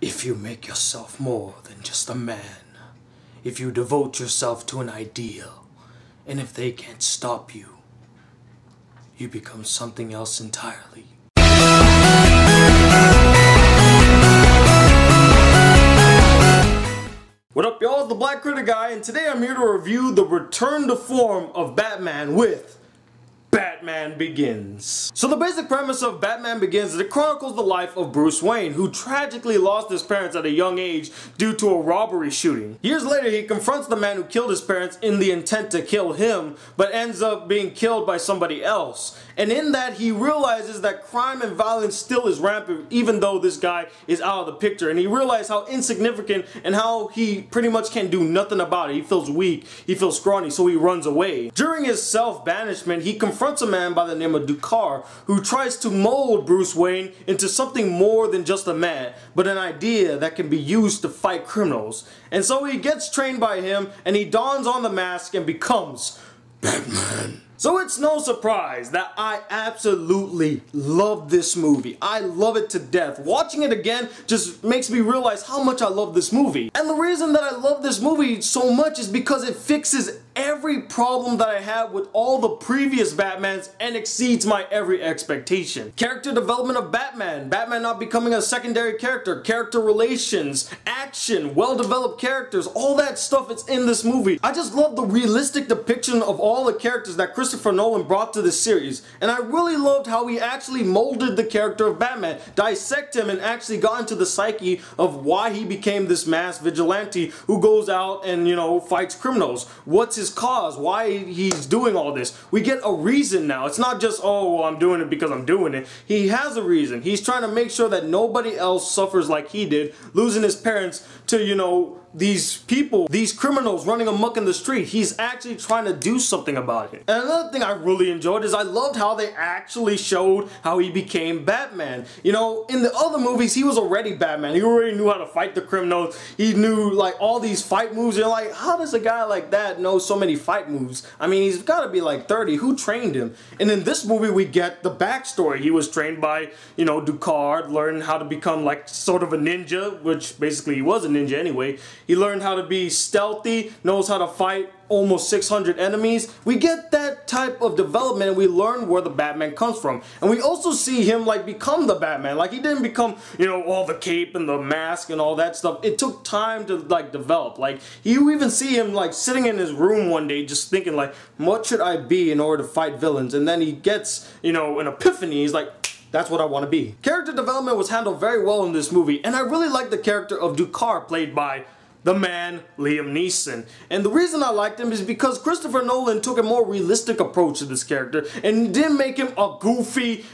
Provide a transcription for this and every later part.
If you make yourself more than just a man, if you devote yourself to an ideal, and if they can't stop you, you become something else entirely. What up, y'all? It's the Black Critic Guy, and today I'm here to review the return to form of Batman with Batman Begins. So the basic premise of Batman Begins is it chronicles the life of Bruce Wayne, who tragically lost his parents at a young age due to a robbery shooting. Years later, he confronts the man who killed his parents in the intent to kill him, but ends up being killed by somebody else. And in that, he realizes that crime and violence still is rampant, even though this guy is out of the picture. And he realizes how insignificant and how he pretty much can't do nothing about it. He feels weak, he feels scrawny, so he runs away. During his self-banishment, he confronts a man by the name of Ducar, who tries to mold Bruce Wayne into something more than just a man, but an idea that can be used to fight criminals. And so he gets trained by him, and he dons on the mask and becomes Batman. So it's no surprise that I absolutely love this movie. I love it to death. Watching it again just makes me realize how much I love this movie. And the reason that I love this movie so much is because it fixes every problem that I have with all the previous Batmans and exceeds my every expectation. Character development of Batman, Batman not becoming a secondary character, character relations, action, well-developed characters, all that stuff is in this movie. I just love the realistic depiction of all the characters that Christopher Nolan brought to this series, and I really loved how he actually molded the character of Batman, dissect him, and actually got into the psyche of why he became this mass vigilante who goes out and, you know, fights criminals. What's his cause? Why he's doing all this? We get a reason now. It's not just, oh, well, I'm doing it because I'm doing it. He has a reason. He's trying to make sure that nobody else suffers like he did, losing his parents to, you know, these people, these criminals running amok in the street. He's actually trying to do something about it. And another thing I really enjoyed is I loved how they actually showed how he became Batman. You know, in the other movies, he was already Batman. He already knew how to fight the criminals. He knew, like, all these fight moves. You're like, how does a guy like that know so many fight moves? I mean, he's got to be like 30. Who trained him? And in this movie, we get the backstory. He was trained by, you know, Ducard, learned how to become, like, sort of a ninja, which basically he was a ninja anyway. He learned how to be stealthy, knows how to fight almost 600 enemies. We get that type of development, and we learn where the Batman comes from. And we also see him, like, become the Batman. Like, he didn't become, you know, all the cape and the mask and all that stuff. It took time to, like, develop. Like, you even see him, like, sitting in his room one day just thinking, like, what should I be in order to fight villains? And then he gets, you know, an epiphany. He's like, that's what I want to be. Character development was handled very well in this movie, and I really like the character of Ducar, played by the man, Liam Neeson. And the reason I liked him is because Christopher Nolan took a more realistic approach to this character and didn't make him a goofy,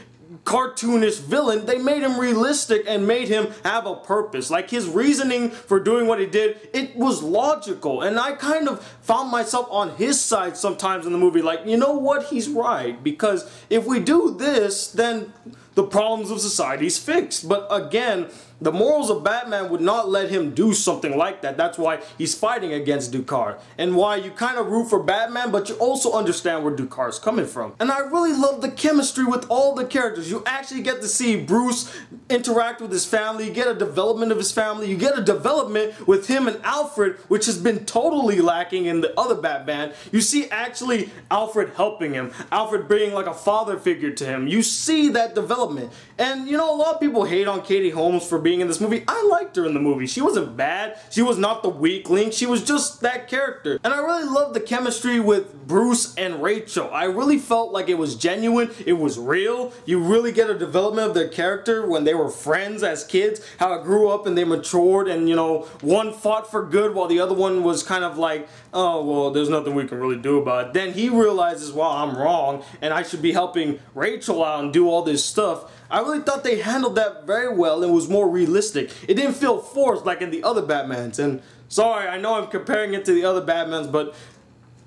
cartoonish villain. They made him realistic and made him have a purpose. Like, his reasoning for doing what he did, it was logical. And I kind of found myself on his side sometimes in the movie. Like, you know what? He's right. Because if we do this, then the problems of society is fixed. But again, the morals of Batman would not let him do something like that. That's why he's fighting against Ducar. And why you kind of root for Batman, but you also understand where Ducar is coming from. And I really love the chemistry with all the characters. You actually get to see Bruce interact with his family. You get a development of his family. You get a development with him and Alfred, which has been totally lacking in the other Batman. You see actually Alfred helping him. Alfred being like a father figure to him. You see that development. And, you know, a lot of people hate on Katie Holmes for being in this movie. I liked her in the movie. She wasn't bad. She was not the weak link. She was just that character. And I really loved the chemistry with Bruce and Rachel. I really felt like it was genuine. It was real. You really get a development of their character when they were friends as kids. How it grew up and they matured, and, you know, one fought for good while the other one was kind of like, oh, well, there's nothing we can really do about it. Then he realizes, well, I'm wrong and I should be helping Rachel out and do all this stuff. I really thought they handled that very well and was more realistic. It didn't feel forced like in the other Batmans. And sorry, I know I'm comparing it to the other Batmans, but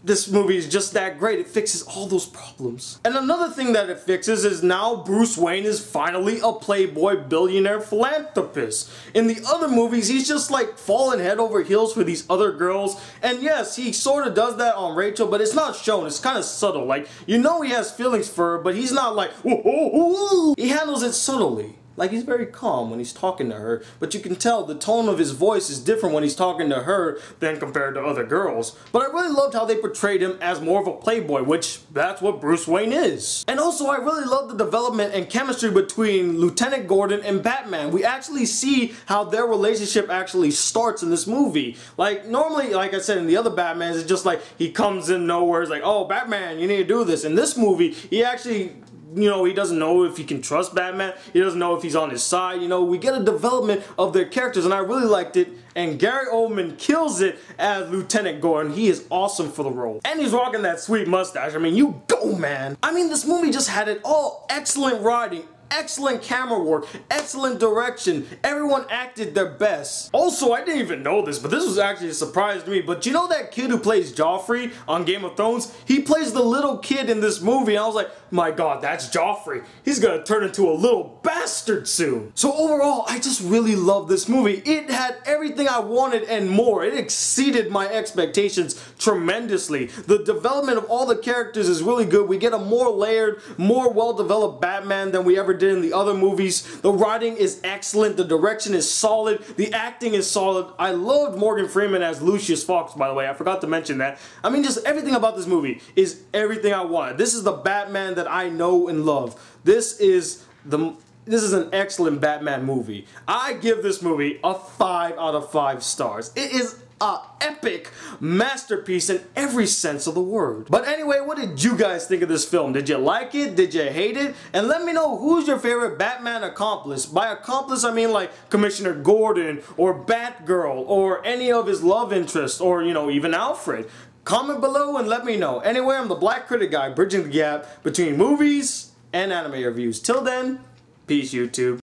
this movie is just that great. It fixes all those problems. And another thing that it fixes is now Bruce Wayne is finally a playboy billionaire philanthropist. In the other movies, he's just like falling head over heels for these other girls. And yes, he sort of does that on Rachel, but it's not shown. It's kind of subtle. Like, you know he has feelings for her, but he's not like, whoa, whoa, whoa. He handles it subtly. Like, he's very calm when he's talking to her, but you can tell the tone of his voice is different when he's talking to her than compared to other girls. But I really loved how they portrayed him as more of a playboy, which that's what Bruce Wayne is. And also, I really love the development and chemistry between Lieutenant Gordon and Batman. We actually see how their relationship actually starts in this movie. Like, normally, like I said, in the other Batmans, it's just like he comes in nowhere, it's like, oh, Batman, you need to do this. In this movie, he actually, you know, he doesn't know if he can trust Batman. He doesn't know if he's on his side. You know, we get a development of their characters, and I really liked it. And Gary Oldman kills it as Lieutenant Gordon. He is awesome for the role. And he's rocking that sweet mustache. I mean, you go, man. I mean, this movie just had it all. Excellent writing, excellent camera work, excellent direction. Everyone acted their best. Also, I didn't even know this, but this was actually a surprise to me. But you know that kid who plays Joffrey on Game of Thrones? He plays the little kid in this movie. And I was like, my God, that's Joffrey. He's gonna turn into a little bastard soon. So overall, I just really love this movie. It had everything I wanted and more. It exceeded my expectations tremendously. The development of all the characters is really good. We get a more layered, more well-developed Batman than we ever did in the other movies. The writing is excellent. The direction is solid. The acting is solid. I loved Morgan Freeman as Lucius Fox, by the way. I forgot to mention that. I mean, just everything about this movie is everything I wanted. This is the Batman that I know and love. This is an excellent Batman movie. I give this movie a 5 out of 5 stars. It is an epic masterpiece in every sense of the word. But anyway, what did you guys think of this film? Did you like it? Did you hate it? And let me know, who's your favorite Batman accomplice? By accomplice, I mean like Commissioner Gordon or Batgirl or any of his love interests, or, you know, even Alfred. Comment below and let me know. Anyway, I'm the Black Critic Guy, bridging the gap between movies and anime reviews. Till then, peace, YouTube.